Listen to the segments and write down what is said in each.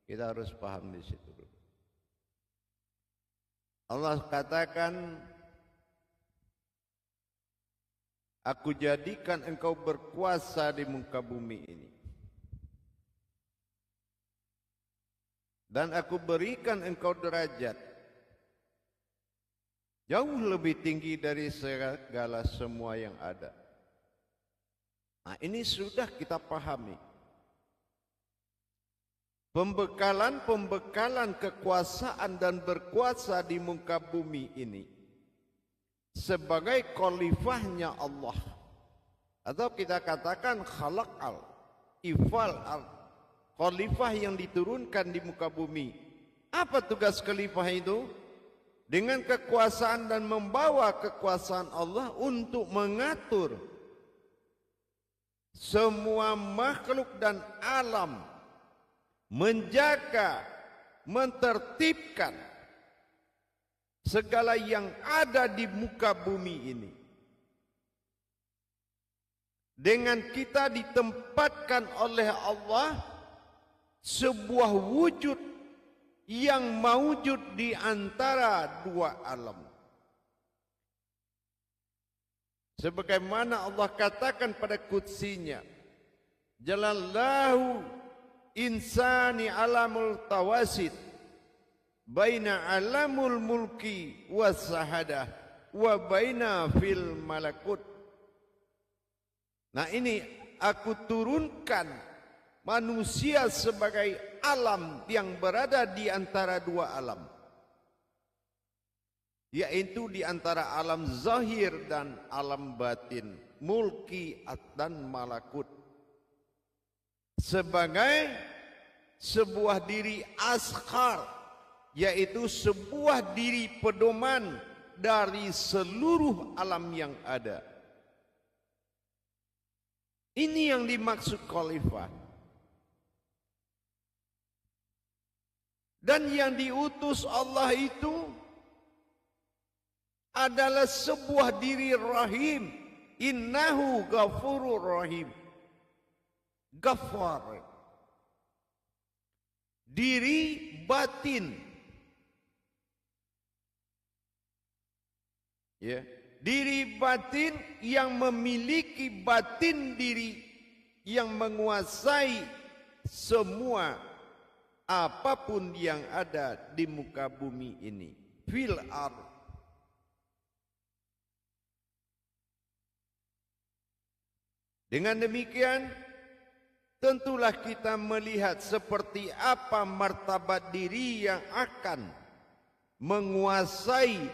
Kita harus paham di situ. Allah katakan, aku jadikan engkau berkuasa di muka bumi ini. Dan aku berikan engkau derajat jauh lebih tinggi dari segala semua yang ada. Nah, ini sudah kita pahami. Pembekalan kekuasaan dan berkuasa di muka bumi ini sebagai khalifahnya Allah, atau kita katakan khalaqal ifal al, khalifah yang diturunkan di muka bumi. Apa tugas khalifah itu? Dengan kekuasaan dan membawa kekuasaan Allah untuk mengatur semua makhluk dan alam, menjaga, mentertibkan segala yang ada di muka bumi ini. Dengan kita ditempatkan oleh Allah sebuah wujud yang maujud di antara dua alam. Sebagaimana Allah katakan pada qudsinya, Jalallahu insani alamul tawasid baina alamul mulki was sahadah wa baina fil malakut. Nah, ini aku turunkan manusia sebagai alam yang berada di antara dua alam, yaitu di antara alam zahir dan alam batin, mulki dan malakut, sebagai sebuah diri asghar, yaitu sebuah diri pedoman dari seluruh alam yang ada. Ini yang dimaksud khalifah. Dan yang diutus Allah itu adalah sebuah diri rahim. Innahu ghafurur rahim. Ghaffar, diri batin, ya, diri batin yang memiliki batin diri yang menguasai semua apapun yang ada di muka bumi ini, fil ardh. Dengan demikian, tentulah kita melihat seperti apa martabat diri yang akan menguasai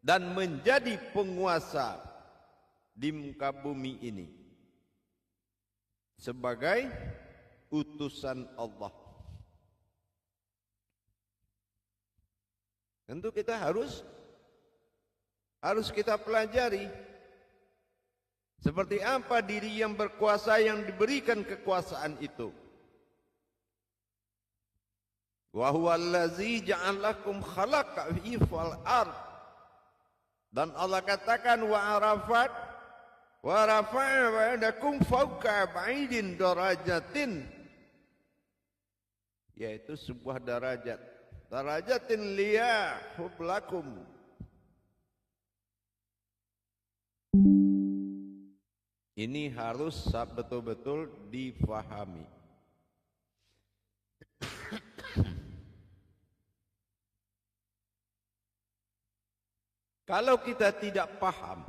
dan menjadi penguasa di muka bumi ini sebagai utusan Allah. Tentu kita harus kita pelajari seperti apa diri yang berkuasa yang diberikan kekuasaan itu. Wa huwallazi ja'alakum khalaqa fil ard. Dan Allah katakan wa arafat wa rafa'a ba'dakum fawqa ba'idin darajatin, yaitu sebuah derajat, darajatin liyahub lakum. Ini harus betul-betul difahami. Kalau kita tidak paham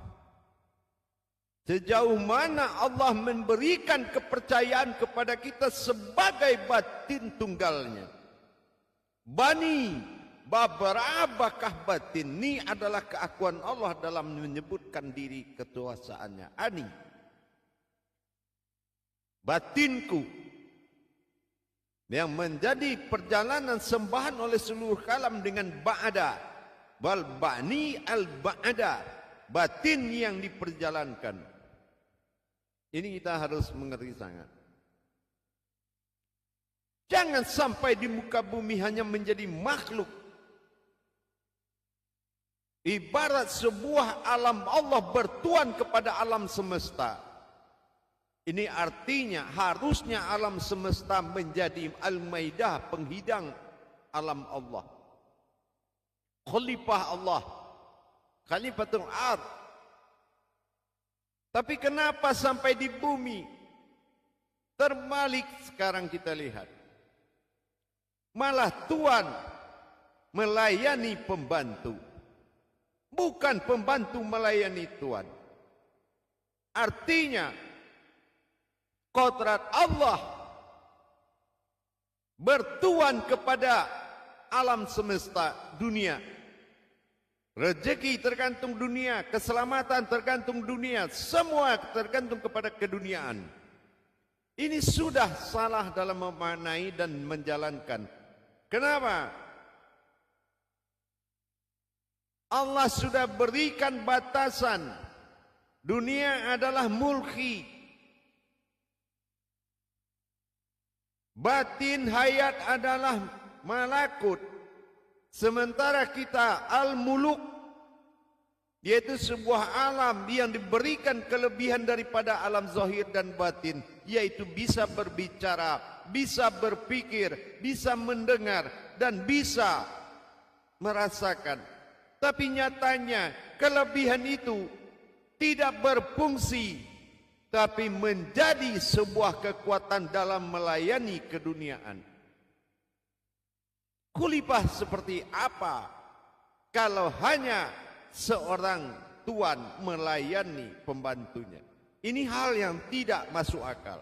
sejauh mana Allah memberikan kepercayaan kepada kita sebagai batin tunggalnya, bani babarabakah batin, ini adalah keakuan Allah dalam menyebutkan diri kekuasaannya. Ani, batinku yang menjadi perjalanan sembahan oleh seluruh kalam dengan ba'ada, bal ba'ni al ba'ada, batin yang diperjalankan. Ini kita harus mengerti sangat. Jangan sampai di muka bumi hanya menjadi makhluk ibarat sebuah alam Allah bertuan kepada alam semesta. Ini artinya harusnya alam semesta menjadi al-maidah, penghidang alam Allah, khalifah Allah, khalifatul ard. Tapi kenapa sampai di bumi terbalik sekarang kita lihat? Malah Tuhan melayani pembantu, bukan pembantu melayani Tuhan. Artinya kodrat Allah bertuan kepada alam semesta dunia. Rezeki tergantung dunia, keselamatan tergantung dunia, semua tergantung kepada keduniaan. Ini sudah salah dalam memaknai dan menjalankan. Kenapa? Allah sudah berikan batasan. Dunia adalah mulki. Batin hayat adalah malakut. Sementara kita al-muluk, yaitu sebuah alam yang diberikan kelebihan daripada alam zahir dan batin, yaitu bisa berbicara, bisa berpikir, bisa mendengar, dan bisa merasakan. Tapi nyatanya kelebihan itu tidak berfungsi, tapi menjadi sebuah kekuatan dalam melayani keduniaan. Khalifah seperti apa kalau hanya seorang tuan melayani pembantunya? Ini hal yang tidak masuk akal.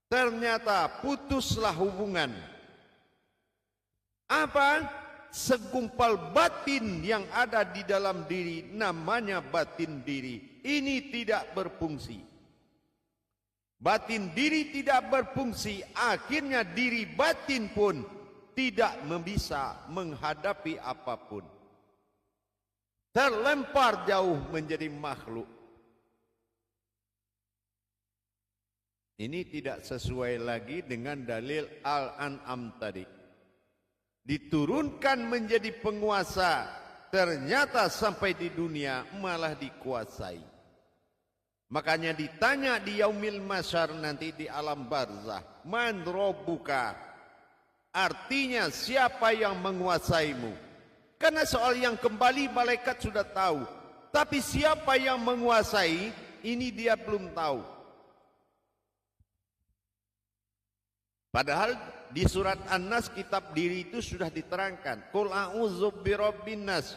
Ternyata putuslah hubungan. Apa? Segumpal batin yang ada di dalam diri, namanya batin diri. Ini tidak berfungsi. Batin diri tidak berfungsi, akhirnya diri batin pun tidak bisa menghadapi apapun. Terlempar jauh menjadi makhluk. Ini tidak sesuai lagi dengan dalil Al-An'am tadi. Diturunkan menjadi penguasa, ternyata sampai di dunia malah dikuasai. Makanya ditanya di yaumil masyar nanti di alam barzah, man rabbuka? Artinya siapa yang menguasaimu? Karena soal yang kembali malaikat sudah tahu. Tapi siapa yang menguasai, ini dia belum tahu. Padahal di surat An-Nas kitab diri itu sudah diterangkan. Qul a'udzu birabbin nas.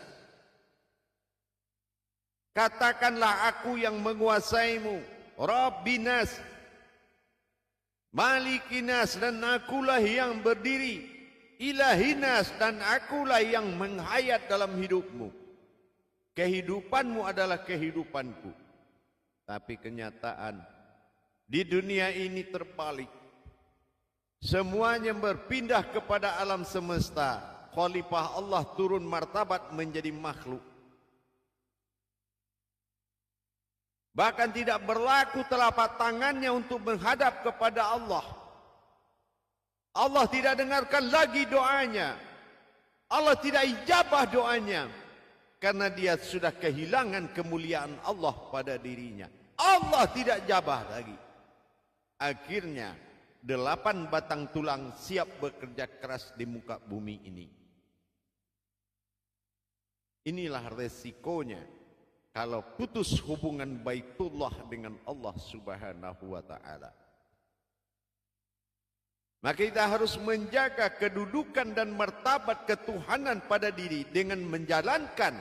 Katakanlah aku yang menguasaimu. Rabbinas. Malikinas, dan akulah yang berdiri. Ilahinas, dan akulah yang menghayat dalam hidupmu. Kehidupanmu adalah kehidupanku. Tapi kenyataan di dunia ini terbalik. Semuanya berpindah kepada alam semesta. Khalifah Allah turun martabat menjadi makhluk. Bahkan tidak berlaku telapak tangannya untuk menghadap kepada Allah. Allah tidak dengarkan lagi doanya. Allah tidak ijabah doanya. Karena dia sudah kehilangan kemuliaan Allah pada dirinya. Allah tidak jabah lagi. Akhirnya 8 batang tulang siap bekerja keras di muka bumi ini. Inilah resikonya kalau putus hubungan Baitullah dengan Allah Subhanahu wa ta'ala. Maka kita harus menjaga kedudukan dan martabat ketuhanan pada diri dengan menjalankan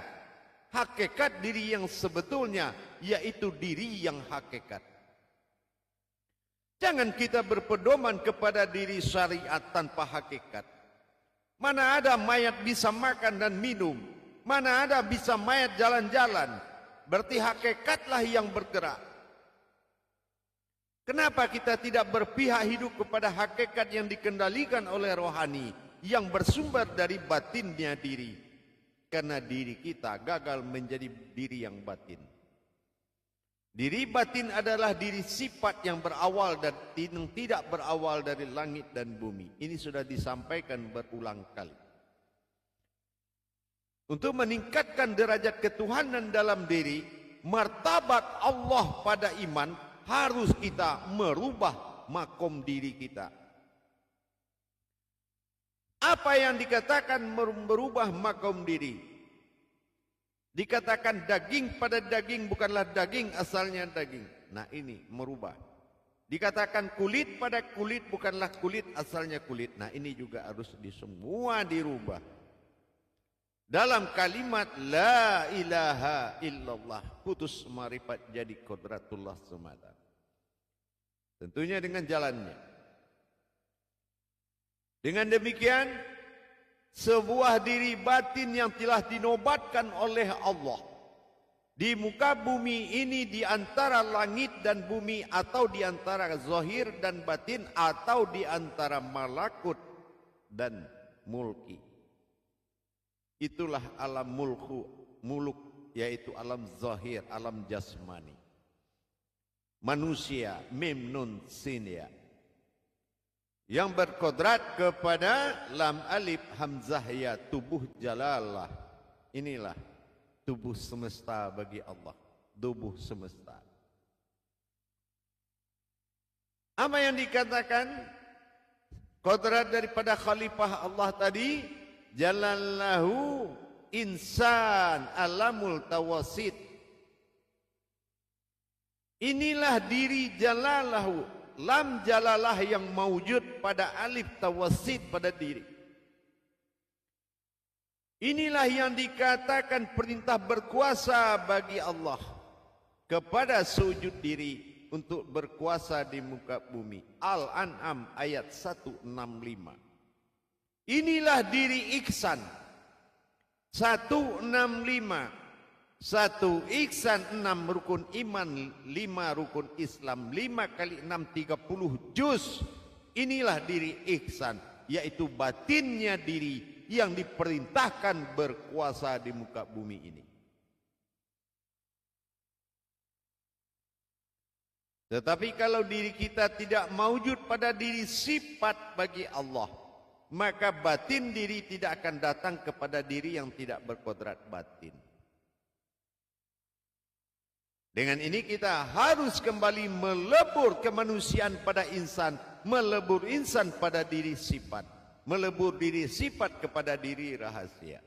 hakikat diri yang sebetulnya, yaitu diri yang hakikat. Jangan kita berpedoman kepada diri syariat tanpa hakikat. Mana ada mayat bisa makan dan minum, mana ada bisa mayat jalan-jalan. Berarti hakikatlah yang bergerak. Kenapa kita tidak berpihak hidup kepada hakikat yang dikendalikan oleh rohani, yang bersumber dari batinnya diri? Karena diri kita gagal menjadi diri yang batin. Diri batin adalah diri sifat yang berawal dan tidak berawal dari langit dan bumi. Ini sudah disampaikan berulang kali. Untuk meningkatkan derajat ketuhanan dalam diri, martabat Allah pada iman harus kita merubah makom diri kita. Apa yang dikatakan merubah makom diri? Dikatakan daging pada daging bukanlah daging, asalnya daging. Nah ini merubah. Dikatakan kulit pada kulit bukanlah kulit, asalnya kulit. Nah ini juga harus semua dirubah. Dalam kalimat la ilaha illallah, putus marifat jadi qudratullah semata. Tentunya dengan jalannya. Dengan demikian, sebuah diri batin yang telah dinobatkan oleh Allah di muka bumi ini, di antara langit dan bumi, atau di antara zahir dan batin, atau di antara malakut dan mulki. Itulah alam muluk, yaitu alam zahir, alam jasmani. Manusia, mim nun sin ya, yang berkodrat kepada lam alif hamzah ya, tubuh jalalah. Inilah tubuh semesta bagi Allah, tubuh semesta. Apa yang dikatakan kodrat daripada khalifah Allah tadi? Jalallahu insan alamul tawasid. Inilah diri jalalahu, lam jalalah yang mawujud pada alif tawasid pada diri. Inilah yang dikatakan perintah berkuasa bagi Allah kepada sujud diri untuk berkuasa di muka bumi. Al-An'am ayat 165. Inilah diri ihsan 165. 1 ihsan, 6 rukun iman, 5 rukun Islam, 5 kali 6 30 juz. Inilah diri ihsan, yaitu batinnya diri yang diperintahkan berkuasa di muka bumi ini. Tetapi kalau diri kita tidak mawujud pada diri sifat bagi Allah, maka batin diri tidak akan datang kepada diri yang tidak berkodrat batin. Dengan ini kita harus kembali melebur kemanusiaan pada insan, melebur insan pada diri sifat, melebur diri sifat kepada diri rahasia.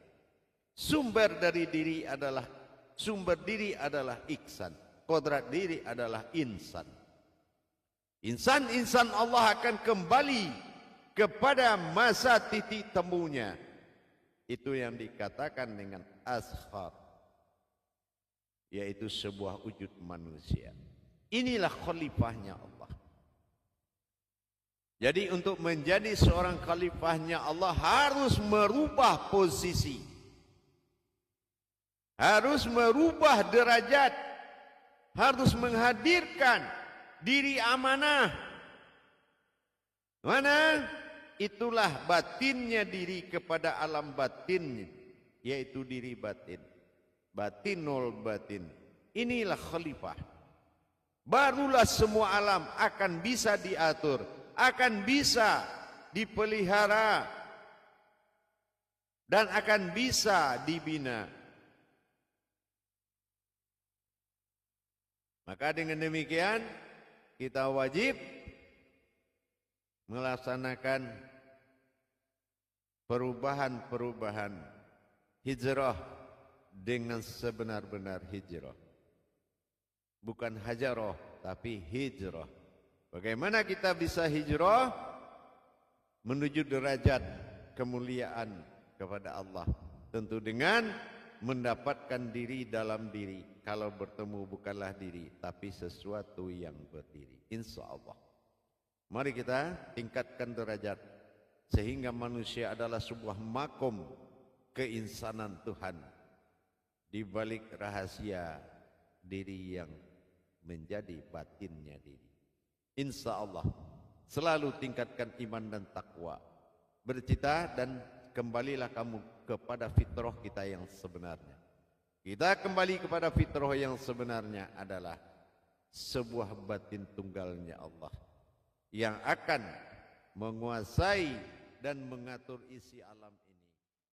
Sumber diri adalah ihsan, kodrat diri adalah insan. Insan Allah akan kembali kepada masa titik temunya. Itu yang dikatakan dengan ashar, yaitu sebuah wujud manusia. Inilah khalifahnya Allah. Jadi untuk menjadi seorang khalifahnya Allah harus merubah posisi, harus merubah derajat, harus menghadirkan diri amanah. Mana? Itulah batinnya diri kepada alam batin, yaitu diri batin. Batinul batin. Inilah khalifah. Barulah semua alam akan bisa diatur, akan bisa dipelihara, dan akan bisa dibina. Maka dengan demikian kita wajib melaksanakan perubahan-perubahan hijrah dengan sebenar-benar hijrah. Bukan hajarah, tapi hijrah. Bagaimana kita bisa hijrah? Menuju derajat kemuliaan kepada Allah. Tentu dengan mendapatkan diri dalam diri. Kalau bertemu bukanlah diri, tapi sesuatu yang berdiri. Insya Allah. Mari kita tingkatkan derajat. Sehingga manusia adalah sebuah makom keinsanan Tuhan. Di balik rahasia diri yang menjadi batinnya diri. Insya Allah selalu tingkatkan iman dan takwa. Bercita dan kembalilah kamu kepada fitrah kita yang sebenarnya. Kita kembali kepada fitrah yang sebenarnya adalah sebuah batin tunggalnya Allah yang akan menguasai dan mengatur isi alam